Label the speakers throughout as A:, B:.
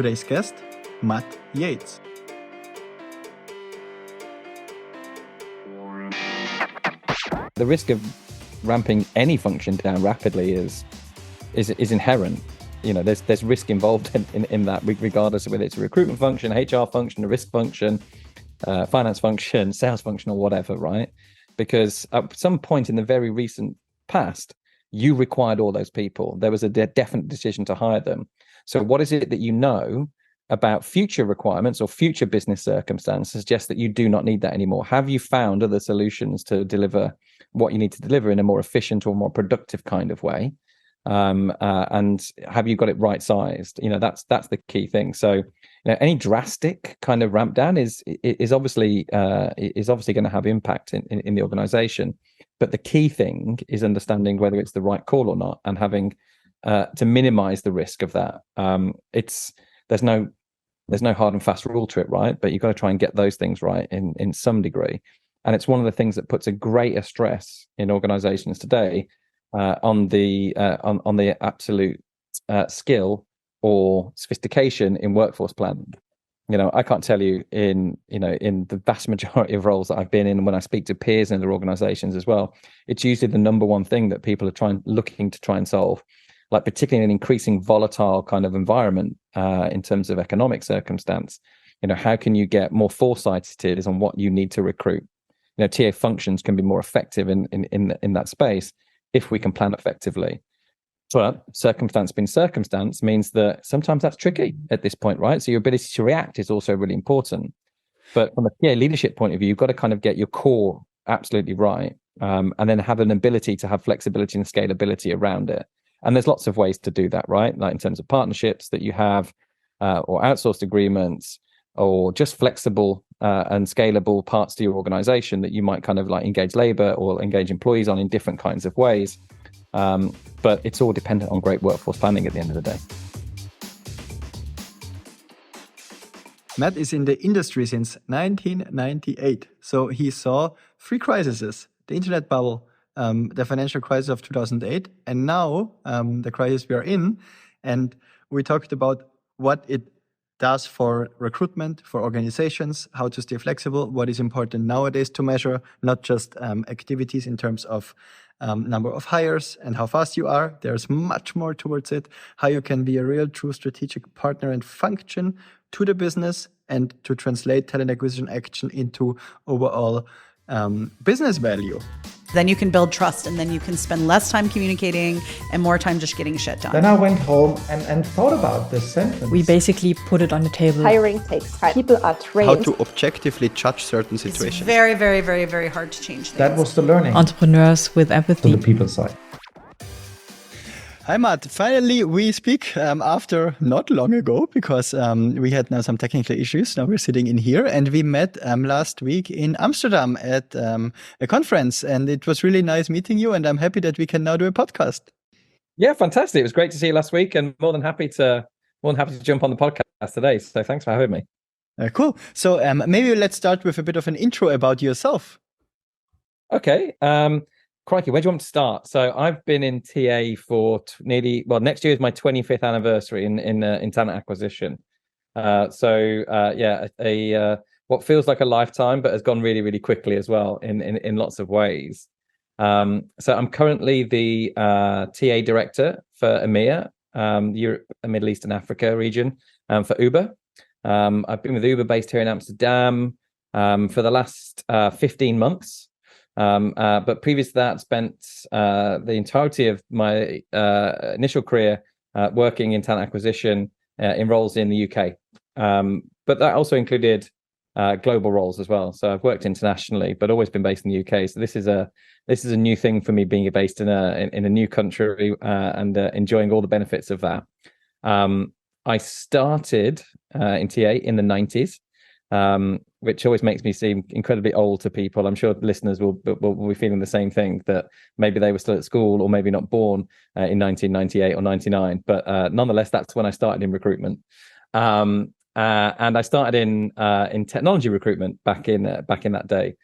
A: today's guest, Matt Yates.
B: The risk of ramping any function down rapidly is inherent. You know, there's risk involved in that, regardless of whether it's a recruitment function, HR function, a risk function, finance function, sales function, or whatever, right? Because at some point in the very recent past, you required all those people. There was a definite decision to hire them. So what is it that you know about future requirements or future business circumstances suggests that you do not need that anymore? Have you found other solutions to deliver what you need to deliver in a more efficient or more productive kind of way? And have you got it right sized? You know, that's the key thing. So, you know, any drastic kind of ramp down is obviously going to have impact in the organization. But the key thing is understanding whether it's the right call or not, and having to minimize the risk of that. There's no hard and fast rule to it, right? But you've got to try and get those things right in some degree. And it's one of the things that puts a greater stress in organizations today on the absolute skill or sophistication in workforce planning. You know, I can't tell you in the vast majority of roles that I've been in, and when I speak to peers in other organizations as well, it's usually the number one thing that people are looking to try and solve. Like, particularly in an increasing volatile kind of environment in terms of economic circumstance, you know, how can you get more foresighted on what you need to recruit? You know, TA functions can be more effective in that space if we can plan effectively. So circumstance being circumstance means that sometimes that's tricky at this point, right? So your ability to react is also really important. But from a TA leadership point of view, you've got to kind of get your core absolutely right, and then have an ability to have flexibility and scalability around it. And there's lots of ways to do that, right? Like in terms of partnerships that you have, or outsourced agreements, or just flexible and scalable parts to your organization that you might kind of like engage labor or engage employees on in different kinds of ways. But it's all dependent on great workforce planning at the end of the day.
A: Matt is in the industry since 1998. So he saw three crises: the internet bubble, the financial crisis of 2008, and now the crisis we are in. And we talked about what it does for recruitment, for organizations, how to stay flexible, what is important nowadays to measure, not just activities in terms of number of hires and how fast you are. There's much more towards it, how you can be a real true strategic partner and function to the business, and to translate talent acquisition action into overall business value.
C: Then you can build trust, and then you can spend less time communicating and more time just getting shit done.
D: Then I went home and thought about this sentence.
E: We basically put it on the table.
F: Hiring takes time. People are trained.
A: How to objectively judge certain situations.
C: It's very, very, very, very hard to change things.
D: That was the learning.
E: Entrepreneurs with empathy.
D: To the people side.
A: Hi, Matt. Finally, we speak after not long ago, because we had now some technical issues. Now we're sitting in here, and we met last week in Amsterdam at a conference, and it was really nice meeting you, and I'm happy that we can now do a podcast.
B: Yeah, fantastic. It was great to see you last week, and more than happy to jump on the podcast today. So thanks for having me.
A: Cool. So maybe let's start with a bit of an intro about yourself.
B: Okay. Crikey, where do you want to start? So I've been in TA for next year is my 25th anniversary in talent acquisition. What feels like a lifetime, but has gone really, really quickly as well in lots of ways. So I'm currently the TA director for EMEA, Europe, Middle East and Africa region, for Uber. I've been with Uber based here in Amsterdam for the last 15 months. But previous to that, spent the entirety of my initial career working in talent acquisition in roles in the UK. But that also included global roles as well. So I've worked internationally, but always been based in the UK. So this is a new thing for me, being based in a new country and enjoying all the benefits of that. I started in TA in the 90s. Which always makes me seem incredibly old to people. I'm sure listeners will be feeling the same thing, that maybe they were still at school or maybe not born in 1998 or 99. But nonetheless, that's when I started in recruitment. And I started in technology recruitment back in that day.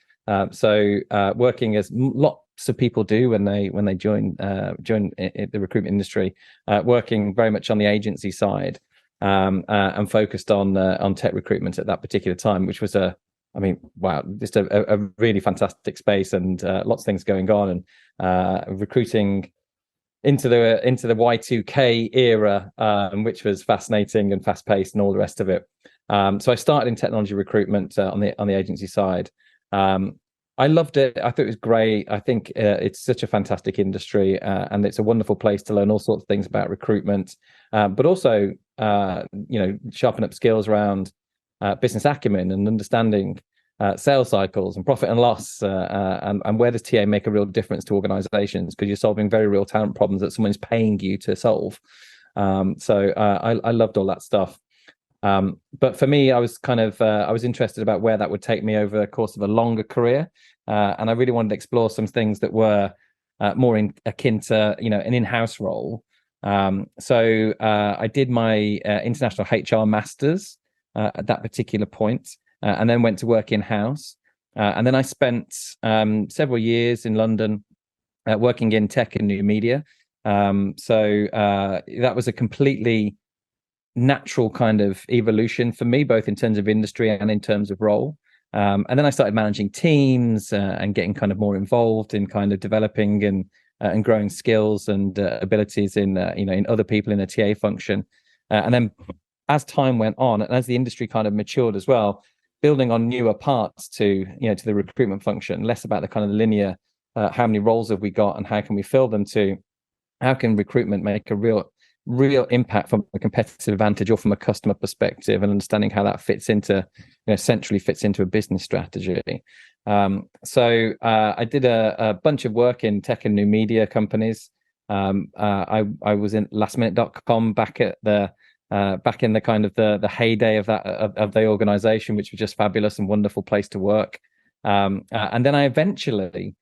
B: So working as lots of people do when they join the recruitment industry, working very much on the agency side. and focused on tech recruitment at that particular time, which was just a really fantastic space, and lots of things going on, and recruiting into the Y2K era, which was fascinating and fast paced and all the rest of it. So I started in technology recruitment on the agency side. I loved it. I thought it was great. I think it's such a fantastic industry, and it's a wonderful place to learn all sorts of things about recruitment, but also sharpen up skills around business acumen and understanding sales cycles and profit and loss, and where does TA make a real difference to organizations, because you're solving very real talent problems that someone's paying you to solve. So I loved all that stuff. But for me, I was I was interested about where that would take me over the course of a longer career, and I really wanted to explore some things that were more akin to an in-house role. So I did my international HR masters at that particular point. And then went to work in-house. And then I spent several years in London working in tech and new media. So that was a completely natural kind of evolution for me, both in terms of industry and in terms of role. And then I started managing teams and getting kind of more involved in kind of developing and growing skills and abilities in other people in the TA function. And then as time went on, and as the industry kind of matured as well, building on newer parts to the recruitment function, less about the kind of linear, how many roles have we got and how can we fill them, to how can recruitment make a real impact from a competitive advantage or from a customer perspective, and understanding how that fits into, centrally fits into a business strategy. So I did a bunch of work in tech and new media companies. I was in lastminute.com back in the kind of the heyday of that of the organization, which was just fabulous and wonderful place to work. And then I eventually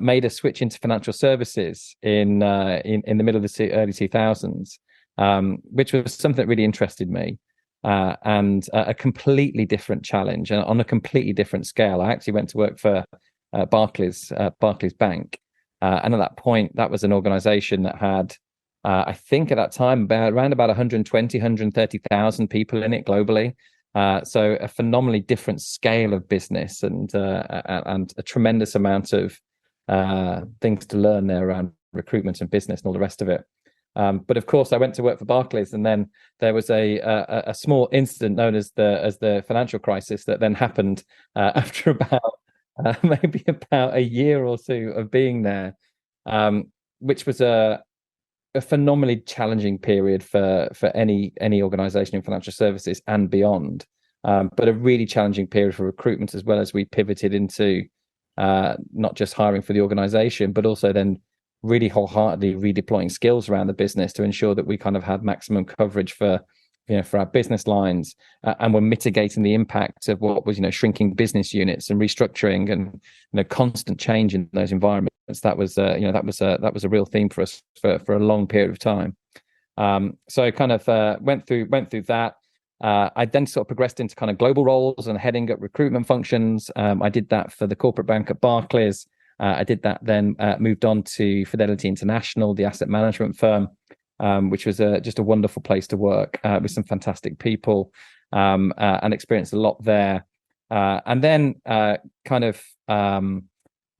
B: made a switch into financial services in the middle of the early 2000s, which was something that really interested me, and a completely different challenge and on a completely different scale. I actually went to work for Barclays Bank, and at that point, that was an organization that had I think at that time around about 120, 130,000 people in it globally. So a phenomenally different scale of business, and a tremendous amount of things to learn there around recruitment and business and all the rest of it. But of course, I went to work for Barclays, and then there was a small incident known as the financial crisis that then happened after about maybe about a year or two of being there, which was a phenomenally challenging period for any organization in financial services and beyond, but a really challenging period for recruitment as well, as we pivoted into not just hiring for the organization, but also then really wholeheartedly redeploying skills around the business to ensure that we kind of had maximum coverage for our business lines, and we're mitigating the impact of what was shrinking business units and restructuring and constant change in those environments. That was that was a real theme for us for a long period of time. So I kind of went through that. I then sort of progressed into kind of global roles and heading up recruitment functions. I did that for the corporate bank at Barclays. I did that, then moved on to Fidelity International, the asset management firm, which was just a wonderful place to work with some fantastic people, and experienced a lot there. And then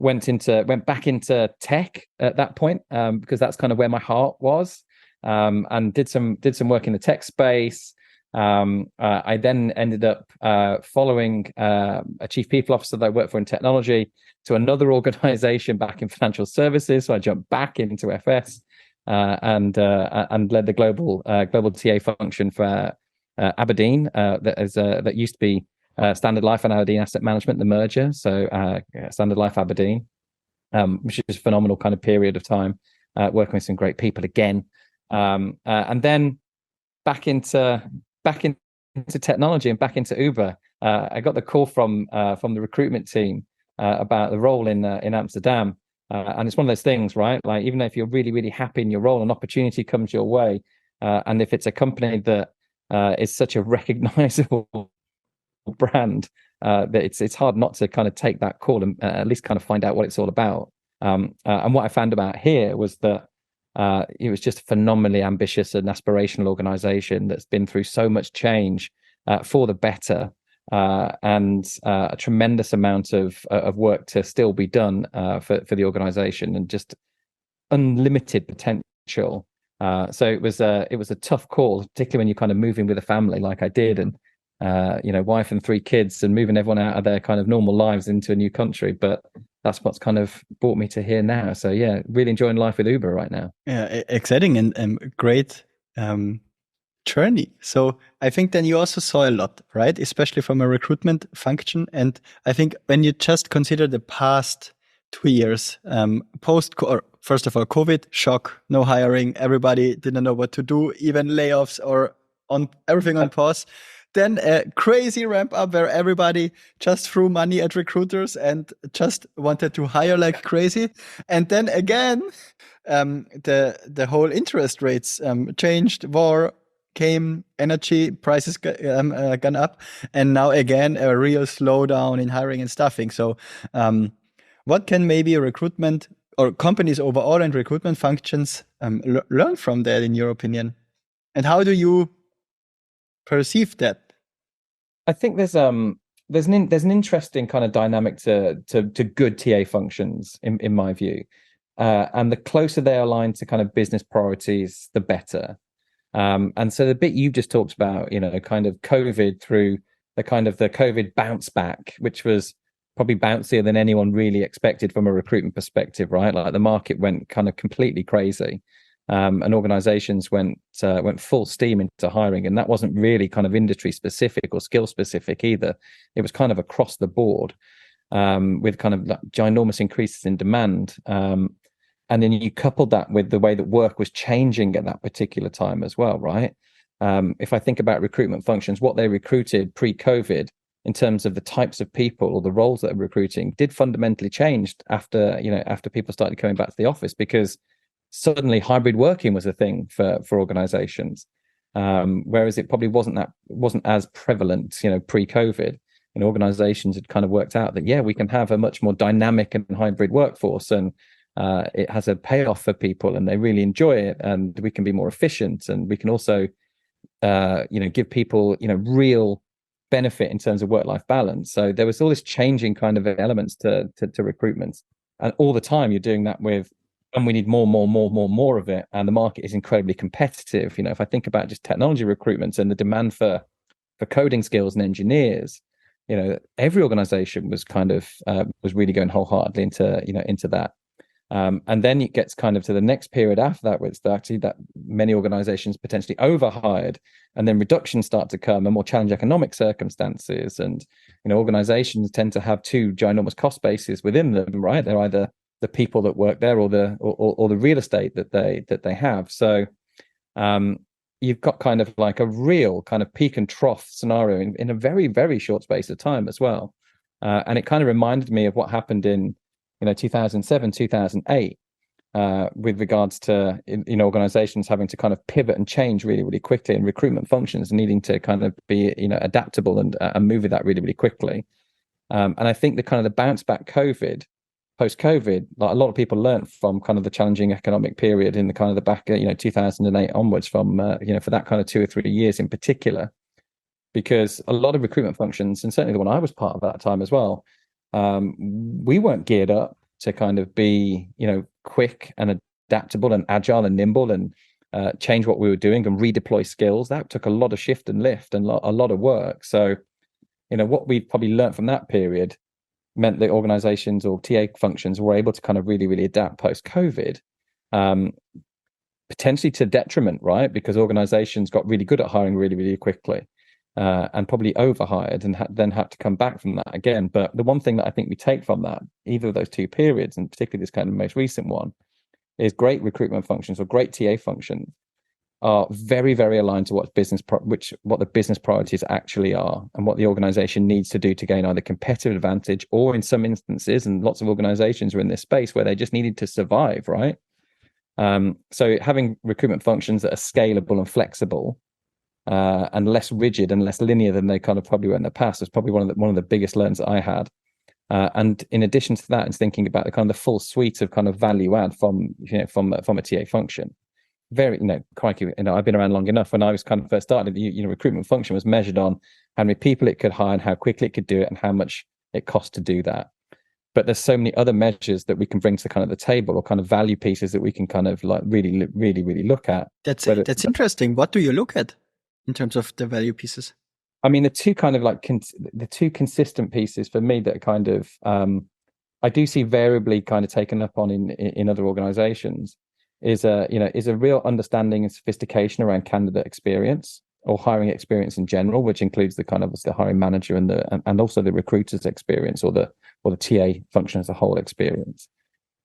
B: went back into tech at that point, because that's kind of where my heart was, and did some work in the tech space. I then ended up following a chief people officer that I worked for in technology to another organization back in financial services. So I jumped back into FS and led the global TA function for Aberdeen, that used to be Standard Life and Aberdeen Asset Management, the merger. So Standard Life Aberdeen, which is a phenomenal kind of period of time, working with some great people again, and then back into technology and back into Uber. I got the call from the recruitment team about the role in Amsterdam, and it's one of those things, right? Like, even if you're really, really happy in your role, an opportunity comes your way, and if it's a company that is such a recognizable brand, that it's hard not to kind of take that call and at least kind of find out what it's all about. And what I found about here was that It was just a phenomenally ambitious and aspirational organization that's been through so much change for the better, and a tremendous amount of work to still be done for the organization, and just unlimited potential. So it was a tough call, particularly when you're kind of moving with a family like I did, and wife and 3 kids, and moving everyone out of their kind of normal lives into a new country. But that's what's kind of brought me to here now. So yeah, really enjoying life with Uber right now.
A: Yeah, exciting and great journey. So I think then you also saw a lot, right? Especially from a recruitment function. And I think when you just consider the past 2 years, first of all, COVID, shock, no hiring, everybody didn't know what to do, even layoffs or everything on pause. Then a crazy ramp up where everybody just threw money at recruiters and just wanted to hire like crazy. And then again, the whole interest rates changed, war came, energy prices gone up, and now again a real slowdown in hiring and staffing. So what can maybe a recruitment or companies overall and recruitment functions learn from that, in your opinion? And how do you perceive that?
B: I think there's an interesting kind of dynamic to good TA functions in my view, and the closer they align to kind of business priorities, the better. And so the bit you just talked about, kind of COVID through the COVID bounce back, which was probably bouncier than anyone really expected from a recruitment perspective, right? Like the market went kind of completely crazy. And organizations went full steam into hiring, and that wasn't really kind of industry specific or skill specific either. It was kind of across the board, with kind of like ginormous increases in demand. And then you coupled that with the way that work was changing at that particular time as well, right? If I think about recruitment functions, what they recruited pre-COVID in terms of the types of people or the roles that they're recruiting did fundamentally change after people started coming back to the office, because suddenly hybrid working was a thing for organizations, whereas it probably wasn't as prevalent, pre-COVID. And organizations had kind of worked out that, yeah, we can have a much more dynamic and hybrid workforce, and it has a payoff for people and they really enjoy it, and we can be more efficient, and we can also give people real benefit in terms of work-life balance. So there was all this changing kind of elements to recruitment, and all the time you're doing that with, and we need more of it, and the market is incredibly competitive. If I think about just technology recruitment and the demand for coding skills and engineers, every organization was kind of was really going wholeheartedly into that. And then it gets kind of to the next period after that, where it's actually that many organizations potentially overhired, and then reductions start to come and more challenging economic circumstances. And, organizations tend to have 2 ginormous cost bases within them, right? They're either the people that work there or the real estate that they have. So you've got kind of like a real kind of peak and trough scenario in a very, very short space of time as well. And it kind of reminded me of what happened in 2007, 2008, with regards to organizations having to kind of pivot and change really, really quickly, and recruitment functions needing to kind of be adaptable and move with that really, really quickly. And I think the kind of the bounce back post-COVID, like a lot of people learned from kind of the challenging economic period in the kind of the back 2008 onwards, from for that kind of 2 or 3 years in particular, because a lot of recruitment functions, and certainly the one I was part of at that time as well, we weren't geared up to kind of be quick and adaptable and agile and nimble and change what we were doing and redeploy skills. That took a lot of shift and lift and a lot of work. So what we probably learned from that period meant that organizations or TA functions were able to kind of really, really adapt post-COVID, potentially to detriment, right? Because organizations got really good at hiring really, really quickly, and probably overhired, and then had to come back from that again. But the one thing that I think we take from that, either of those 2 periods, and particularly this kind of most recent one, is great recruitment functions or great TA functions are very, very aligned to what the business priorities actually are, and what the organization needs to do to gain either competitive advantage, or in some instances, and lots of organizations are in this space, where they just needed to survive, right? So having recruitment functions that are scalable and flexible, and less rigid and less linear than they kind of probably were in the past, is probably one of the biggest learns that I had. And in addition to that, it's thinking about the kind of the full suite of kind of value add from a TA function. Very, crikey, I've been around long enough. When I was kind of first started, recruitment function was measured on how many people it could hire and how quickly it could do it and how much it cost to do that. But there's so many other measures that we can bring to kind of the table, or kind of value pieces that we can kind of like really, really, really look at.
A: That's interesting. What do you look at in terms of the value pieces?
B: I mean, the two kind of like the two consistent pieces for me that kind of I do see variably kind of taken up on in other organizations is a real understanding and sophistication around candidate experience or hiring experience in general, which includes the kind of the hiring manager and also the recruiter's experience or the TA function as a whole experience.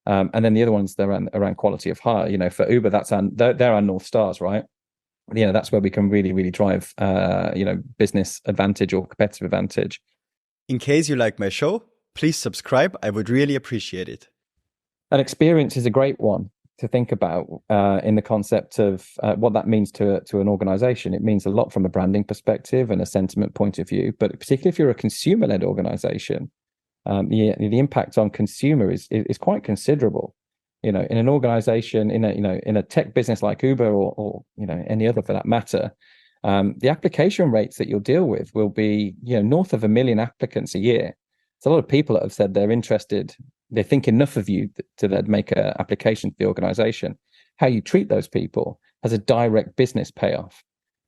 B: And then the other one's around quality of hire. For Uber, they're our North Stars, right? That's where we can really, really drive, business advantage or competitive advantage.
A: In case you like my show, please subscribe. I would really appreciate it.
B: An experience is a great one to think about in the concept of what that means to an organization. It means a lot from a branding perspective and a sentiment point of view, but particularly if you're a consumer-led organization, the impact on consumer is quite considerable. In an organization, in a tech business like Uber or any other for that matter, the application rates that you'll deal with will be north of 1 million applicants a year. It's a lot of people that have said they're interested. They think enough of you to then make an application to the organization. How you treat those people has a direct business payoff,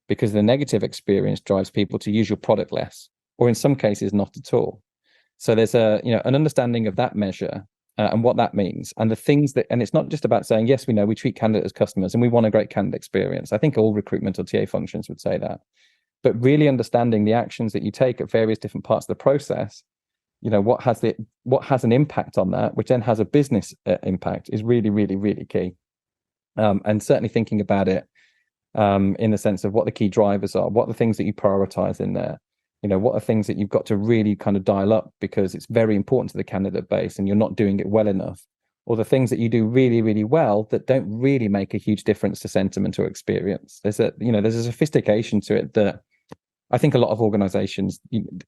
B: because the negative experience drives people to use your product less, or in some cases not at all. So there's an understanding of that measure and what that means, and the things that, and it's not just about saying, yes, we know we treat candidates as customers and we want a great candidate experience. I think all recruitment or TA functions would say that, but really understanding the actions that you take at various different parts of the process, what has an impact on that, which then has a business impact, is really, really, really key. And certainly thinking about it in the sense of what the key drivers are, what are the things that you prioritize in there. What are things that you've got to really kind of dial up because it's very important to the candidate base and you're not doing it well enough, or the things that you do really, really well that don't really make a huge difference to sentiment or experience. There's a sophistication to it that I think a lot of organizations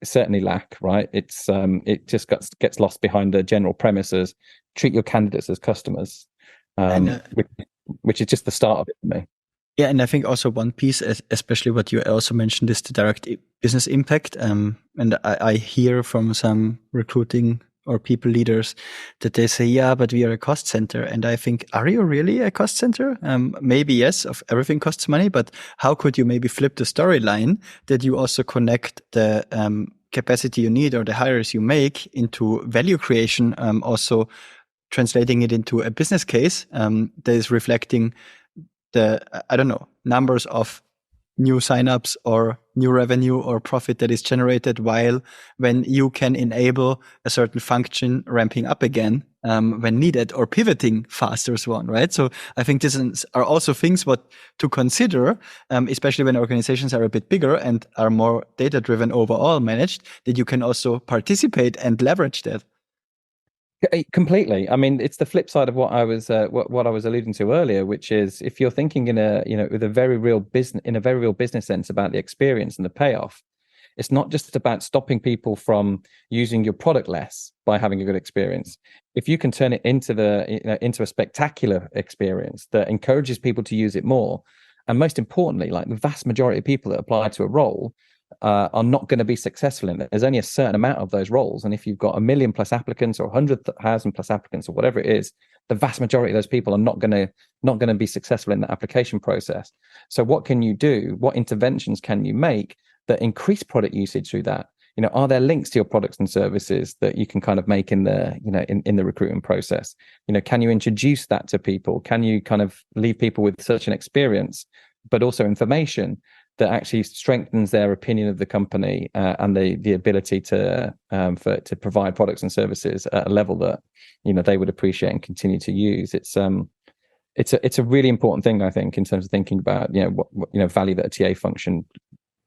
B: certainly lack, right? It just gets lost behind the general premises, treat your candidates as customers, which is just the start of it for me.
A: Yeah, and I think also one piece, especially what you also mentioned, is the direct business impact. And I hear from some recruiting or people leaders that they say, yeah, but we are a cost center. And I think, are you really a cost center? Maybe yes, everything costs money, but how could you maybe flip the storyline that you also connect the capacity you need or the hires you make into value creation, also translating it into a business case that is reflecting the, numbers of new signups or new revenue or profit that is generated, while when you can enable a certain function ramping up again when needed or pivoting faster, so on, right? So I think these are also things what to consider, especially when organizations are a bit bigger and are more data-driven overall managed, that you can also participate and leverage that.
B: Completely. I mean, it's the flip side of what I was what I was alluding to earlier, which is if you're thinking with a very real business sense about the experience and the payoff, it's not just about stopping people from using your product less by having a good experience. If you can turn it into into a spectacular experience that encourages people to use it more, and most importantly, like the vast majority of people that apply to a role are not going to be successful in it. There's only a certain amount of those roles, and if you've got 1 million plus applicants or 100,000 plus applicants or whatever it is, the vast majority of those people are not going to be successful in the application process. So what can you do? What interventions can you make that increase product usage through that? Are there links to your products and services that you can kind of make in the in the recruitment process? Can you introduce that to people? Can you kind of leave people with such an experience, but also information that actually strengthens their opinion of the company and the ability to provide products and services at a level that they would appreciate and continue to use. It's a really important thing, I think, in terms of thinking about what value that a TA function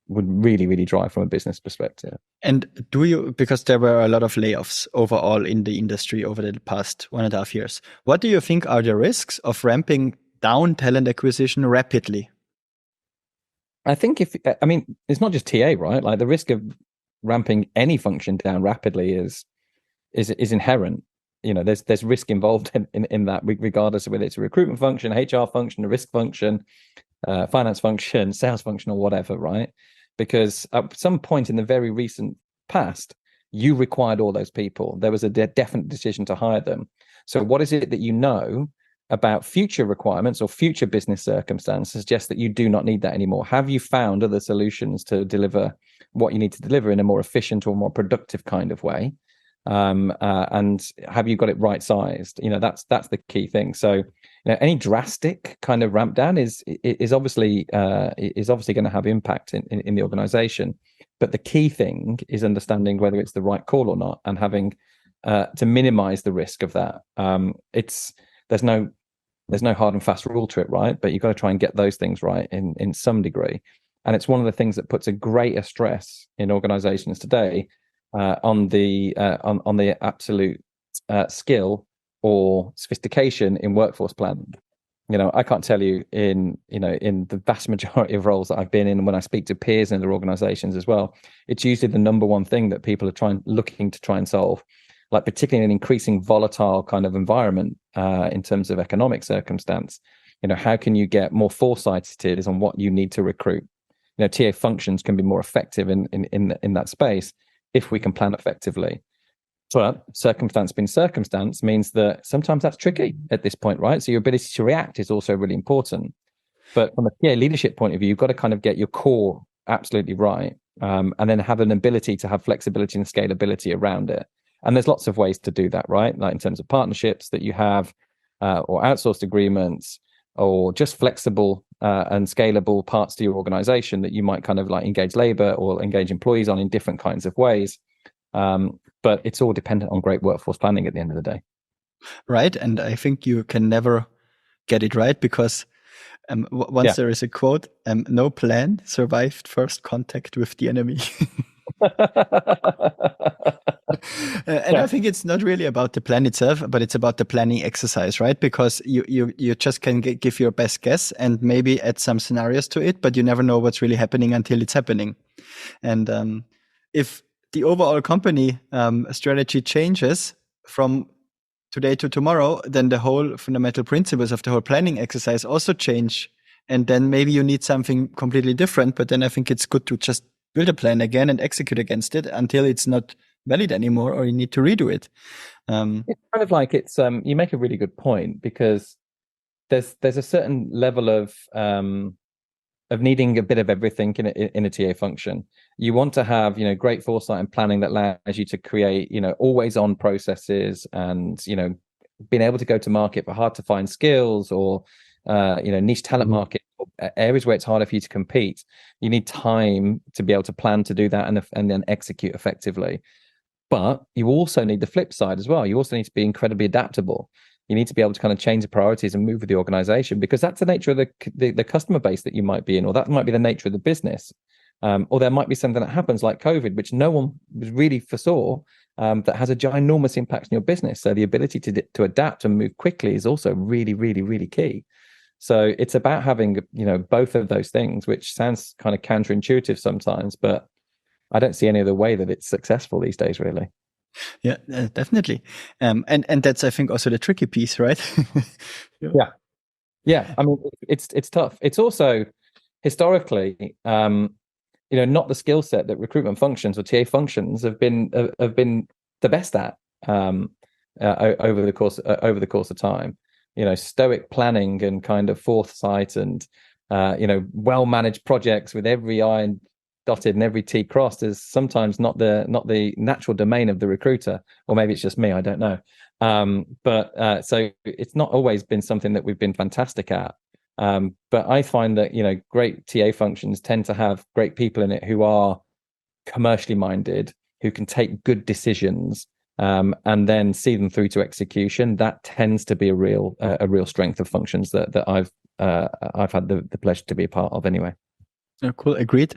B: would really, really drive from a business perspective.
A: And because there were a lot of layoffs overall in the industry over the past 1.5 years, what do you think are the risks of ramping down talent acquisition rapidly?
B: I think it's not just TA, right? Like the risk of ramping any function down rapidly is is inherent. There's risk involved in that, regardless of whether it's a recruitment function, HR function, a risk function, finance function, sales function, or whatever, right? Because at some point in the very recent past, you required all those people. There was a definite decision to hire them. So what is it that you know about future requirements or future business circumstances suggests that you do not need that anymore? Have you found other solutions to deliver what you need to deliver in a more efficient or more productive kind of way? And have you got it right sized? That's the key thing. So any drastic kind of ramp down is obviously going to have impact in the organization. But the key thing is understanding whether it's the right call or not, and having to minimize the risk of that. There's no hard and fast rule to it, right? But you've got to try and get those things right in some degree. And it's one of the things that puts a greater stress in organizations today on the absolute skill or sophistication in workforce planning. I can't tell you in the vast majority of roles that I've been in, when I speak to peers in other organizations as well, it's usually the number one thing that people are looking to try and solve, like particularly in an increasing volatile kind of environment in terms of economic circumstance. How can you get more foresighted on what you need to recruit? TA functions can be more effective in that space if we can plan effectively. So circumstance being circumstance means that sometimes that's tricky at this point, right? So your ability to react is also really important. But from a TA leadership point of view, you've got to kind of get your core absolutely right, and then have an ability to have flexibility and scalability around it. And there's lots of ways to do that, right? Like in terms of partnerships that you have, or outsourced agreements, or just flexible and scalable parts to your organization that you might kind of like engage labor or engage employees on in different kinds of ways. But it's all dependent on great workforce planning at the end of the day.
A: Right. And I think you can never get it right, because once there is a quote, no plan survived first contact with the enemy. And I think it's not really about the plan itself, but it's about the planning exercise, right? Because you just can give your best guess and maybe add some scenarios to it, but you never know what's really happening until it's happening. And if the overall company strategy changes from today to tomorrow, then the whole fundamental principles of the whole planning exercise also change. And then maybe you need something completely different, but then I think it's good to just build a plan again and execute against it until it's not valid anymore, or you need to redo it.
B: It's kind of like you make a really good point, because there's a certain level of needing a bit of everything in a TA function. You want to have great foresight and planning that allows you to create always on processes, and being able to go to market for hard to find skills, or niche talent market, areas where it's harder for you to compete. You need time to be able to plan to do that and then execute effectively. But you also need the flip side as well. You also need to be incredibly adaptable. You need to be able to kind of change the priorities and move with the organization, because that's the nature of the customer base that you might be in, or that might be the nature of the business. Or there might be something that happens like COVID, which no one really foresaw, that has a ginormous impact on your business. So the ability to adapt and move quickly is also really, really, really key. So it's about having, both of those things, which sounds kind of counterintuitive sometimes, but I don't see any other way that it's successful these days, really.
A: Yeah, definitely. And that's, I think, also the tricky piece, right?
B: Yeah. I mean, it's tough. It's also historically, not the skill set that recruitment functions or TA functions have been the best at over the course of time. Stoic planning and kind of foresight and well managed projects with every I dotted and every T crossed is sometimes not the natural domain of the recruiter, or maybe it's just me, I don't know. But so it's not always been something that we've been fantastic at. But I find that great TA functions tend to have great people in it who are commercially minded, who can take good decisions, and then see them through to execution. That tends to be a real strength of functions that I've had the pleasure to be a part of anyway.
A: Oh, cool, agreed.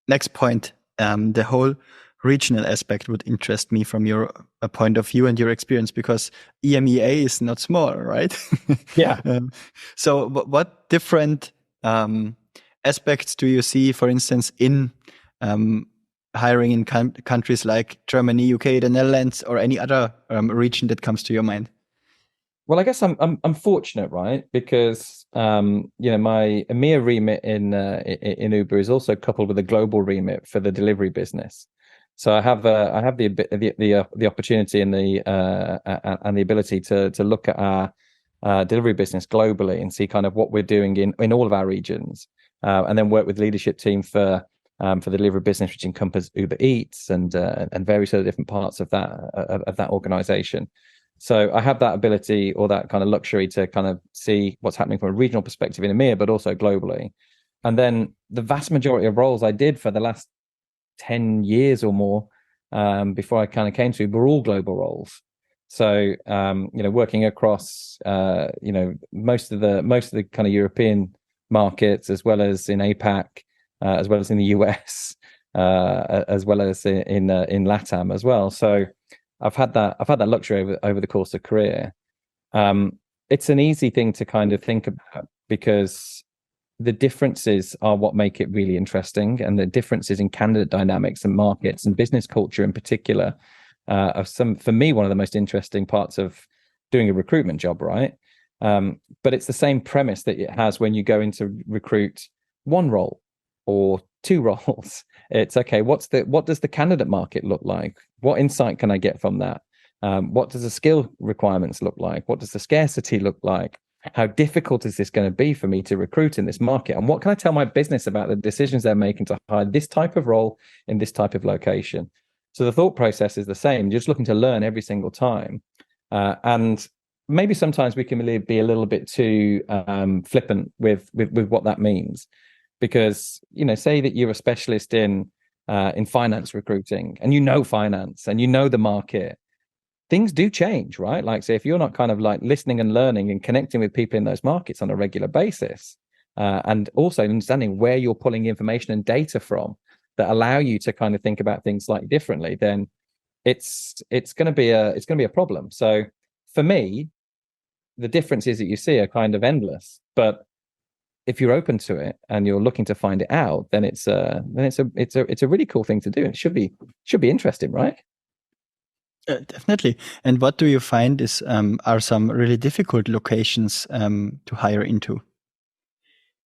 A: Next point, the whole regional aspect would interest me from your point of view and your experience, because EMEA is not small, right?
B: Yeah.
A: So what different aspects do you see, for instance, in hiring in countries like Germany, UK, the Netherlands, or any other region that comes to your mind?
B: Well, I guess I'm fortunate, right? Because my EMEA remit in Uber is also coupled with a global remit for the delivery business. So I have the opportunity and the ability to look at our delivery business globally and see kind of what we're doing in all of our regions, and then work with leadership team for the delivery business, which encompass Uber Eats and various other different parts of that organization. So I have that ability or that kind of luxury to kind of see what's happening from a regional perspective in EMEA, but also globally. And then the vast majority of roles I did for the last 10 years or more, before I kind of came to, were all global roles. So, working across, most of the kind of European markets, as well as in APAC, as well as in the US, as well as in LATAM as well. So I've had that luxury over the course of career. It's an easy thing to kind of think about because the differences are what make it really interesting, and the differences in candidate dynamics and markets and business culture in particular are for me, one of the most interesting parts of doing a recruitment job, right? But it's the same premise that it has when you go into recruit one role or two roles. It's okay, what does the candidate market look like? What insight can I get from that? What does the skill requirements look like? What does the scarcity look like? How difficult is this going to be for me to recruit in this market? And what can I tell my business about the decisions they're making to hire this type of role in this type of location? So the thought process is the same. You're just looking to learn every single time. And maybe sometimes we can be a little bit too flippant with what that means. Because, say that you're a specialist in finance recruiting, and finance and the market, things do change, right? Like, say, if you're not kind of like listening and learning and connecting with people in those markets on a regular basis, and also understanding where you're pulling information and data from that allow you to kind of think about things slightly differently, then it's going to be a problem. So for me, the differences that you see are kind of endless, but if you're open to it and you're looking to find it out, then it's a really cool thing to do. It should be interesting, right?
A: Definitely. And what do you find are some really difficult locations to hire into?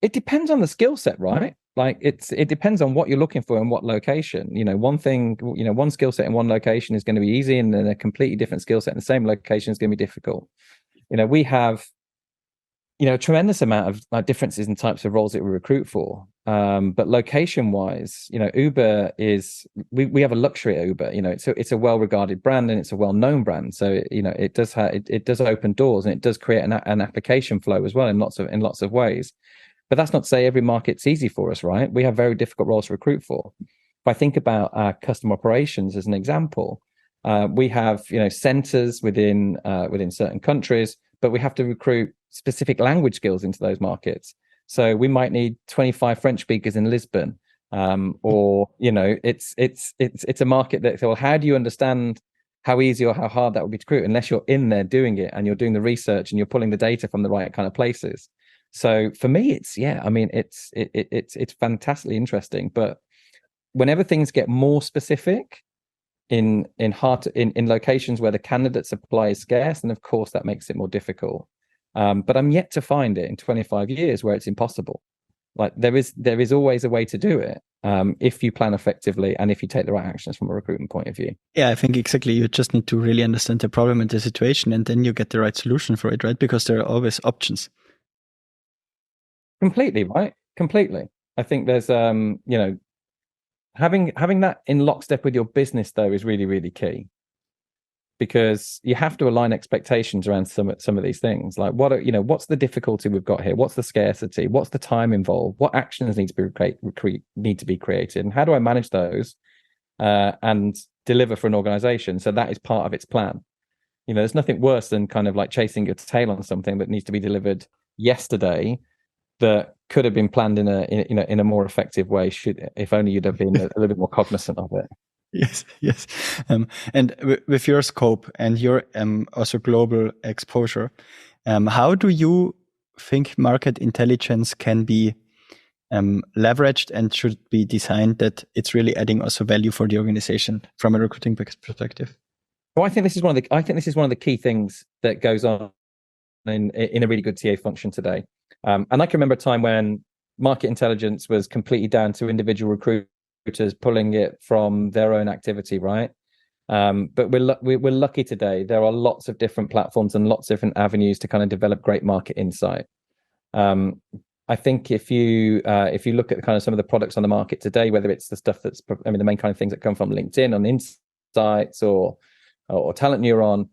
B: It depends on the skill set, right? Like it depends on what you're looking for and what location. One skill set in one location is going to be easy, and then a completely different skill set in the same location is going to be difficult. We have a tremendous amount of differences in types of roles that we recruit for. But location wise, Uber we have a luxury at Uber. It's a well-regarded brand, and it's a well-known brand. So, it does open doors, and it does create an application flow as well in lots of ways. But that's not to say every market's easy for us, right? We have very difficult roles to recruit for. If I think about our customer operations as an example, we have, centers within certain countries, but we have to recruit specific language skills into those markets. So we might need 25 French speakers in Lisbon, or it's a market that, well, how do you understand how easy or how hard that would be to recruit unless you're in there doing it and you're doing the research and you're pulling the data from the right kind of places. So for me, it's fantastically interesting. But whenever things get more specific in locations where the candidate supply is scarce, and of course that makes it more difficult. But I'm yet to find it in 25 years where it's impossible. Like there is always a way to do it, if you plan effectively and if you take the right actions from a recruitment point of view. Yeah,
A: I think exactly. You just need to really understand the problem and the situation, and then you get the right solution for it, right? Because there are always options.
B: Completely, right? Completely. I think there's having that in lockstep with your business though is really, really key. Because you have to align expectations around some of these things. Like what's the difficulty we've got here? What's the scarcity? What's the time involved? What actions need to be created? And how do I manage those and deliver for an organization? So that is part of its plan. There's nothing worse than kind of like chasing your tail on something that needs to be delivered yesterday that could have been planned in a more effective way. If only you'd have been a little bit more cognizant of it.
A: Yes. And with your scope and your also global exposure, how do you think market intelligence can be leveraged and should be designed that it's really adding also value for the organization from a recruiting perspective?
B: Well, I think this is one of the key things that goes on in a really good TA function today. And I can remember a time when market intelligence was completely down to individual recruiters pulling it from their own activity, right? But we're lucky today. There are lots of different platforms and lots of different avenues to kind of develop great market insight. I think if you look at kind of some of the products on the market today, whether it's the stuff the main kind of things that come from LinkedIn on Insights or Talent Neuron,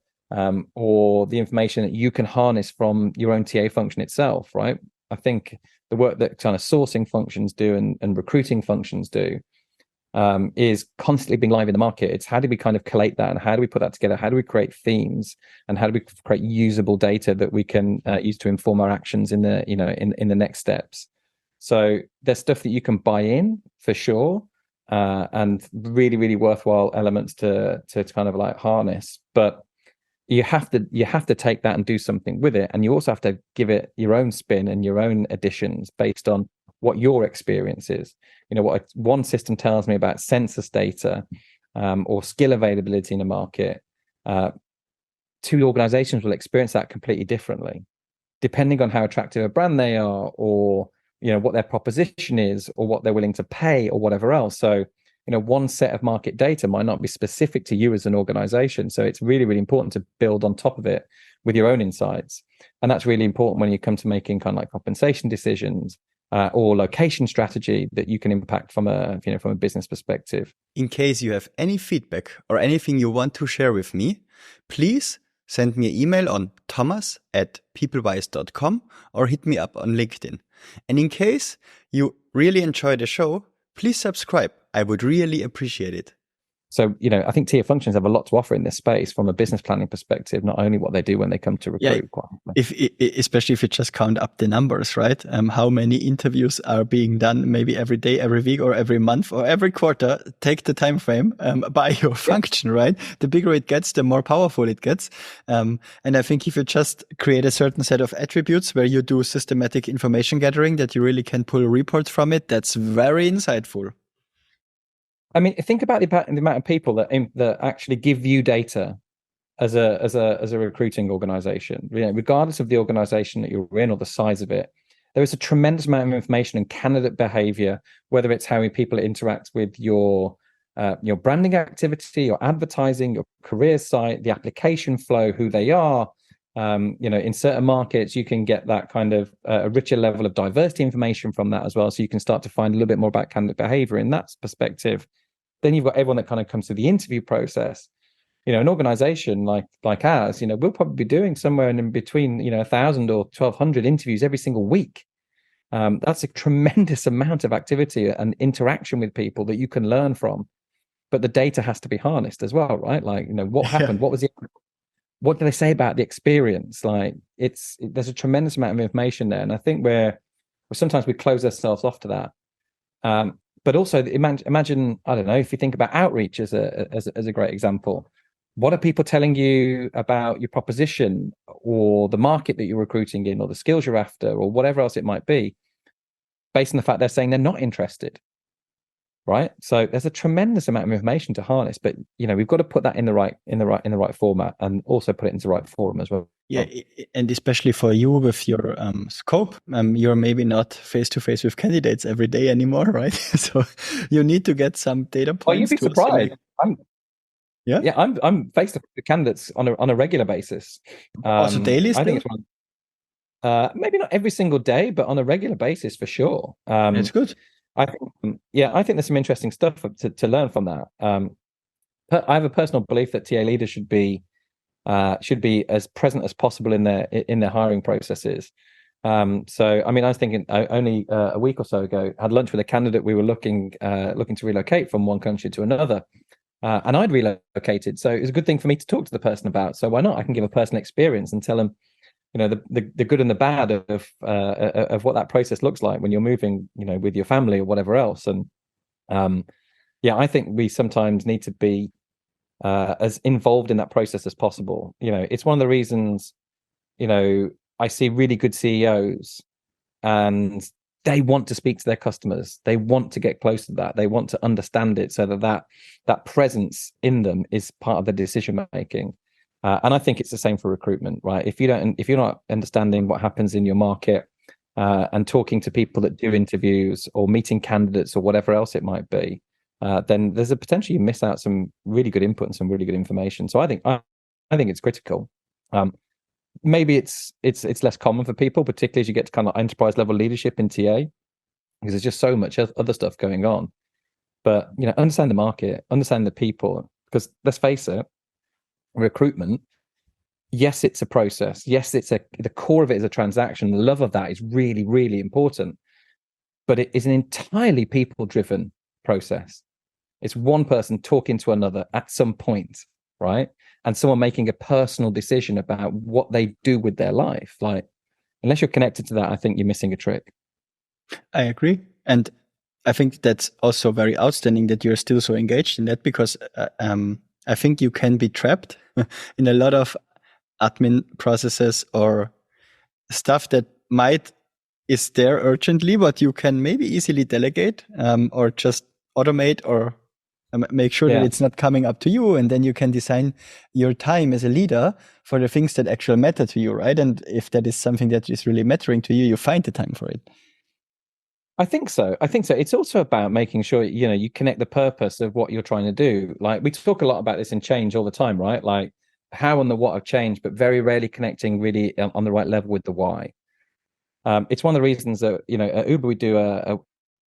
B: or the information that you can harness from your own TA function itself, right? I think the work that kind of sourcing functions do and recruiting functions do is constantly being live in the market. It's how do we kind of collate that, and how do we put that together? How do we create themes, and how do we create usable data that we can use to inform our actions in the next steps? So there's stuff that you can buy in for sure, and really, really worthwhile elements to kind of like harness. But you have to take that and do something with it, and you also have to give it your own spin and your own additions based on what your experience is. What one system tells me about census data or skill availability in the market, two organizations will experience that completely differently, depending on how attractive a brand they are, or what their proposition is, or what they're willing to pay, or whatever else. So one set of market data might not be specific to you as an organization. So it's really, really important to build on top of it with your own insights. And that's really important when you come to making kind of like compensation decisions or location strategy that you can impact from a business perspective.
A: In case you have any feedback or anything you want to share with me, please send me an email on thomas@peoplewise.com or hit me up on LinkedIn. And in case you really enjoy the show, please subscribe. I would really appreciate it.
B: So, I think TA functions have a lot to offer in this space from a business planning perspective, not only what they do when they come to recruit.
A: Especially if you just count up the numbers, right? How many interviews are being done maybe every day, every week, or every month, or every quarter? Take the time frame by your function, right? The bigger it gets, the more powerful it gets. And I think if you just create a certain set of attributes where you do systematic information gathering, that you really can pull reports from it, that's very insightful.
B: I mean, think about the amount of people that actually give you data as a recruiting organization. Regardless of the organization that you're in or the size of it, there is a tremendous amount of information in candidate behavior, whether it's how people interact with your branding activity, your advertising, your career site, the application flow, who they are. In certain markets, you can get that kind of a richer level of diversity information from that as well. So you can start to find a little bit more about candidate behavior in that perspective. Then you've got everyone that kind of comes to the interview process. An organization like ours, we'll probably be doing somewhere in between, 1,000 or 1,200 interviews every single week. That's a tremendous amount of activity and interaction with people that you can learn from. But the data has to be harnessed as well, right? Like, what happened? What do they say about the experience? Like, there's a tremendous amount of information there, and I think sometimes we close ourselves off to that. But also imagine, I don't know, if you think about outreach as a great example, what are people telling you about your proposition or the market that you're recruiting in, or the skills you're after, or whatever else it might be, based on the fact they're saying they're not interested, right? So there's a tremendous amount of information to harness, but we've got to put that in the right format, and also put it into the right forum as well.
A: Yeah, and especially for you with your scope, you're maybe not face to face with candidates every day anymore, right? So you need to get some data points.
B: Oh, you'd be surprised. I'm face to face with candidates on a regular basis.
A: Also daily.
B: I think it's maybe not every single day, but on a regular basis for sure.
A: It's good.
B: I think there's some interesting stuff to learn from that. I have a personal belief that TA leaders should be as present as possible in their hiring processes. So, I was thinking only a week or so ago, I had lunch with a candidate. We were looking to relocate from one country to another, and I'd relocated. So it was a good thing for me to talk to the person about. So why not? I can give a personal experience and tell them, the good and the bad of what that process looks like when you're moving, with your family or whatever else. And I think we sometimes need to be as involved in that process as possible. It's one of the reasons, I see really good CEOs, and they want to speak to their customers. They want to get close to that. They want to understand it so that presence in them is part of the decision making. And I think it's the same for recruitment, right? If you're not understanding what happens in your market and talking to people that do interviews or meeting candidates or whatever else it might be, then there's a potential you miss out some really good input and some really good information. So I think it's critical. Maybe it's less common for people, particularly as you get to kind of enterprise level leadership in TA, because there's just so much other stuff going on. But understand the market, understand the people, because let's face it, recruitment, yes, it's a process. Yes, the core of it is a transaction. The love of that is really, really important. But it is an entirely people-driven process. It's one person talking to another at some point, right? And someone making a personal decision about what they do with their life. Like, unless you're connected to that, I think you're missing a trick.
A: I agree. And I think that's also very outstanding that you're still so engaged in that, because I think you can be trapped in a lot of admin processes or stuff that is there urgently, but you can maybe easily delegate or just automate or make sure that it's not coming up to you. And then you can design your time as a leader for the things that actually matter to you, right? And if that is something that is really mattering to you, you find the time for it.
B: I think so. It's also about making sure, you connect the purpose of what you're trying to do. Like, we talk a lot about this in change all the time, right? Like how and the what of change, but very rarely connecting really on the right level with the why. It's one of the reasons that, at Uber, we do a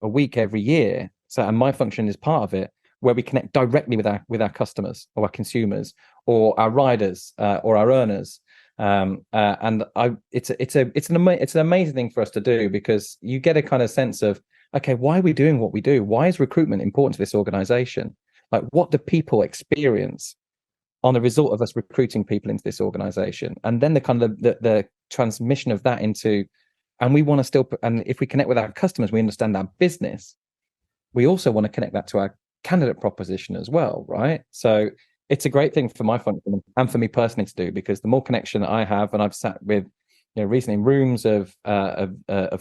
B: week every year. So, and my function is part of it, where we connect directly with our customers or our consumers or our riders or our earners. It's an amazing thing for us to do, because you get a kind of sense of, okay, why are we doing what we do? Why is recruitment important to this organization? Like, what do people experience on the result of us recruiting people into this organization? And then the kind of the transmission of that into, and we want to still, and if we connect with our customers, we understand our business. We also want to connect that to our candidate proposition as well, right? So it's a great thing for my function and for me personally to do, because the more connection that I have, and I've sat with, recently in rooms of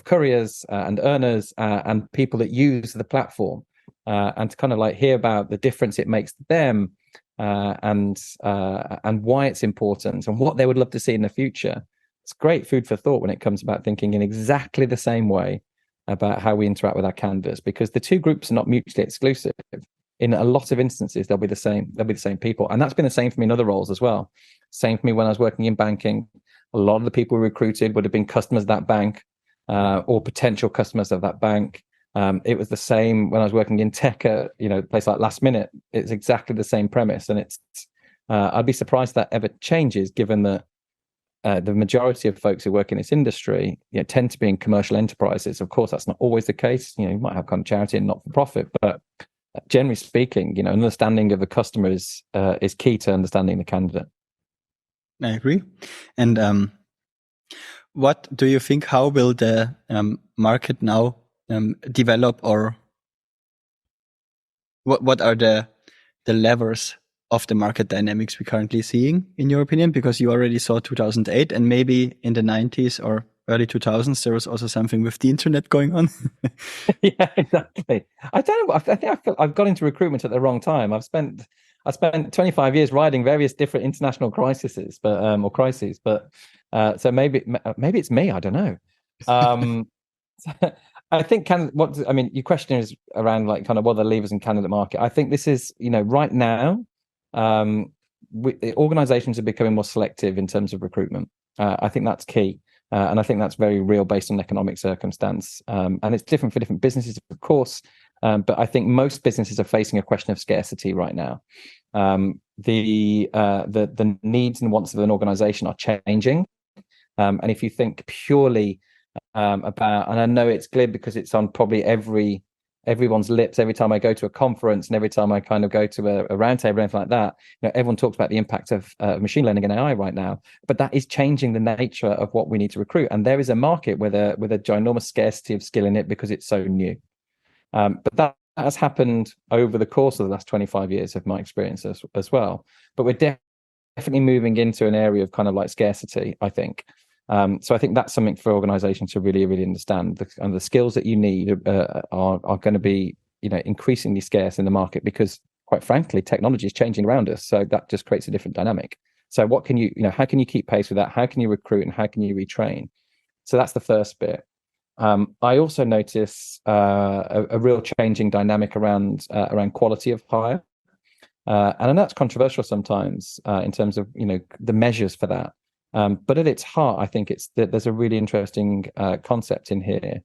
B: couriers and earners and people that use the platform, and to kind of like hear about the difference it makes to them, and why it's important and what they would love to see in the future. It's great food for thought when it comes about thinking in exactly the same way about how we interact with our candidates, because the two groups are not mutually exclusive. In a lot of instances, they'll be the same people. And that's been the same for me in other roles as well. Same for me when I was working in banking. A lot of the people we recruited would have been customers of that bank, or potential customers of that bank. It was the same when I was working in tech at a place like Last Minute. It's exactly the same premise. And I'd be surprised that ever changes, given that the majority of folks who work in this industry tend to be in commercial enterprises. Of course, that's not always the case. You might have kind of charity and not-for-profit, but generally speaking, understanding of the customer is key to understanding the candidate.
A: I agree. And what do you think? How will the market now develop, or what are the levers of the market dynamics we're currently seeing, in your opinion? Because you already saw 2008, and maybe in the 90s or early 2000s, there was also something with the internet going on.
B: Yeah, exactly. I don't know. I think I've got into recruitment at the wrong time. I spent 25 years riding various different international crises, but so maybe it's me. I don't know. I think your question is around like kind of what are the levers in candidate market. I think this is, right now, organizations are becoming more selective in terms of recruitment. I think that's key. And I think that's very real based on economic circumstance. And it's different for different businesses, of course. But I think most businesses are facing a question of scarcity right now. The needs and wants of an organization are changing. And if you think purely about, and I know it's glib because it's on probably everyone's lips every time I go to a conference and every time I kind of go to a roundtable or anything like that, everyone talks about the impact of machine learning and AI right now, but that is changing the nature of what we need to recruit. And there is a market with a ginormous scarcity of skill in it because it's so new. But that has happened over the course of the last 25 years of my experience as well. But we're definitely moving into an area of kind of like scarcity, I think. So I think that's something for organizations to really, really understand. The skills that you need are going to be, increasingly scarce in the market because, quite frankly, technology is changing around us. So that just creates a different dynamic. So what can how can you keep pace with that? How can you recruit and how can you retrain? So that's the first bit. I also notice a real changing dynamic around quality of hire. And I know that's controversial sometimes in terms of, the measures for that. But at its heart, I think there's a really interesting concept in here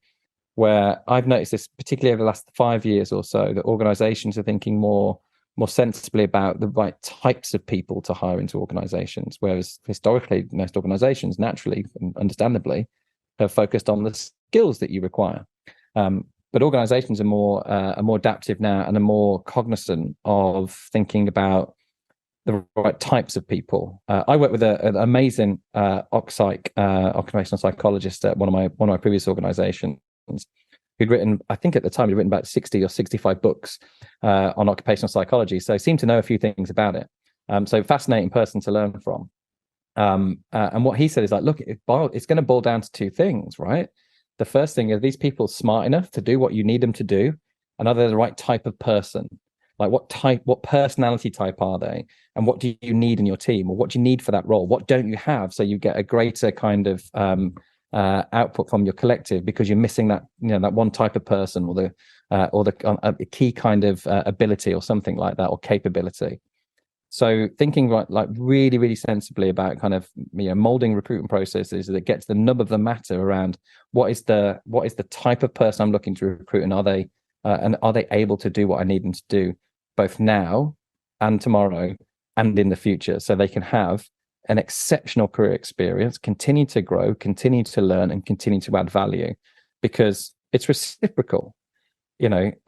B: where I've noticed this, particularly over the last 5 years or so, that organizations are thinking more sensibly about the right types of people to hire into organizations, whereas historically, most organizations naturally and understandably have focused on the skills that you require. But organizations are more adaptive now and are more cognizant of thinking about the right types of people. I work with an amazing occupational psychologist at one of my previous organizations, who'd written, I think at the time, he'd written about 60 or 65 books on occupational psychology. So seemed to know a few things about it. So fascinating person to learn from. And what he said is like, look, it's going to boil down to two things, right? The first thing is, these people smart enough to do what you need them to do, and are they the right type of person? Like what personality type are they? And what do you need in your team? Or what do you need for that role? What don't you have? So you get a greater kind of output from your collective because you're missing that, that one type of person or a key kind of ability or something like that, or capability. So thinking like really, really sensibly about kind of molding recruitment processes that get to the nub of the matter around what is the type of person I'm looking to recruit, and are they able to do what I need them to do both now and tomorrow and in the future, so they can have an exceptional career experience, continue to grow, continue to learn, and continue to add value, because it's reciprocal.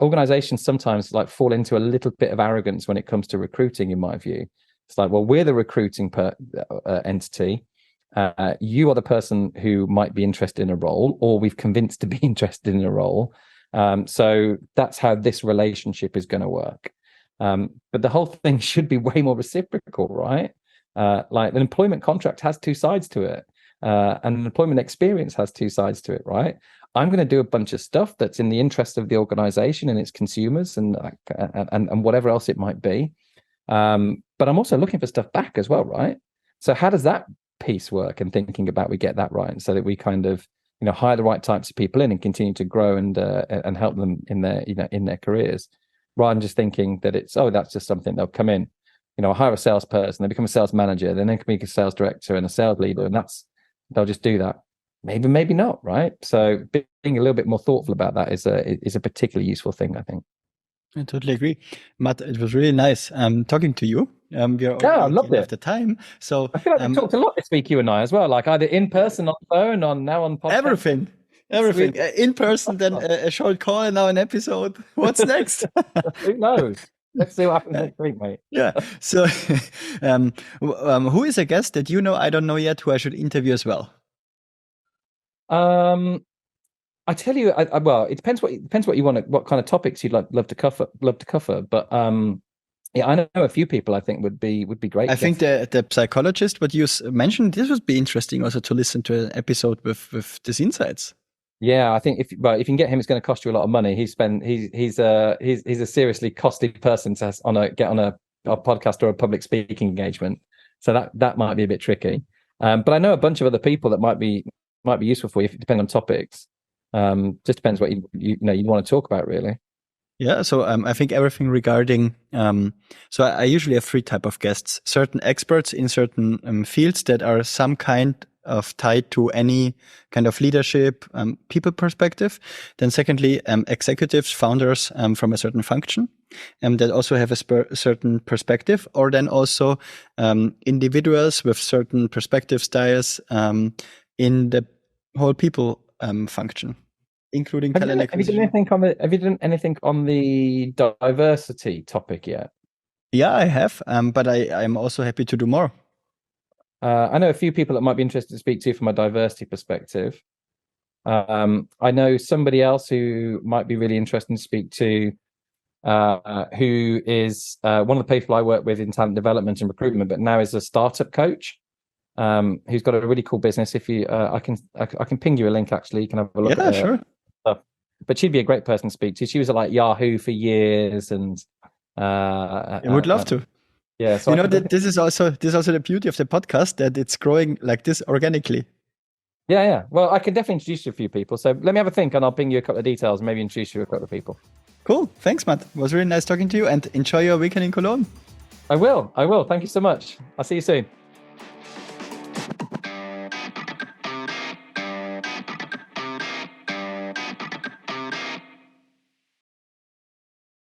B: Organizations sometimes like fall into a little bit of arrogance when it comes to recruiting, in my view. It's like, well, we're the recruiting entity. You are the person who might be interested in a role, or we've convinced to be interested in a role. So that's how this relationship is going to work. But the whole thing should be way more reciprocal, right? Like an employment contract has two sides to it. And an employment experience has two sides to it, right? I'm going to do a bunch of stuff that's in the interest of the organization and its consumers and whatever else it might be. But I'm also looking for stuff back as well, right? So how does that piece work, and thinking about we get that right, so that we kind of hire the right types of people in and continue to grow and help them in their careers, rather than just thinking that that's just something they'll come in, hire a salesperson, they become a sales manager, then they can be a sales director and a sales leader, and they'll just do that. Maybe not, right? So being a little bit more thoughtful about that is a particularly useful thing, I think.
A: I totally agree, Matt. It was really nice talking to you. We are already
B: I
A: at
B: loved
A: the end
B: it.
A: of the time, so
B: I feel like we talked a lot this week, you and I as well, like either in person, on phone, on podcast.
A: everything in person, then a short call, and now an episode. What's next?
B: Who knows? Let's see what happens next week, mate.
A: Yeah. So, who is a guest that I don't know yet, who I should interview as well?
B: I tell you, well, it depends what you want, what kind of topics you'd love to cover. But yeah, I know a few people I think would be great.
A: I think the psychologist, what you mentioned, this would be interesting also to listen to an episode with these insights.
B: Yeah, I think if you can get him, it's going to cost you a lot of money. He's a seriously costly person to get on a podcast or a public speaking engagement. So that might be a bit tricky. But I know a bunch of other people that might be useful for you, depending on topics. Just depends what you want to talk about, really.
A: Yeah, so I think everything regarding. So I usually have three type of guests: certain experts in certain fields that are some kind of tied to any kind of leadership, people perspective. Then secondly, executives, founders from a certain function, that also have a certain perspective, or then also individuals with certain perspective styles in the whole people function, including talent acquisition.
B: Have you done anything on the diversity topic yet?
A: Yeah, I have, but I'm also happy to do more.
B: I know a few people that might be interested to speak to from a diversity perspective. I know somebody else who might be really interesting to speak to, who is one of the people I work with in talent development and recruitment, but now is a startup coach. who's got a really cool business. If you, I can ping you a link. Actually, you can have a look.
A: Yeah,
B: at
A: sure.
B: Stuff. But she'd be a great person to speak to. She was at like Yahoo for years, and
A: I would love to.
B: Yeah, so
A: you know that this is also the beauty of the podcast, that it's growing like this organically.
B: Yeah. Well, I can definitely introduce you to a few people. So let me have a think, and I'll ping you a couple of details. Maybe introduce you to a couple of people.
A: Cool. Thanks, Matt. It was really nice talking to you, and enjoy your weekend in Cologne.
B: I will. Thank you so much. I'll see you soon.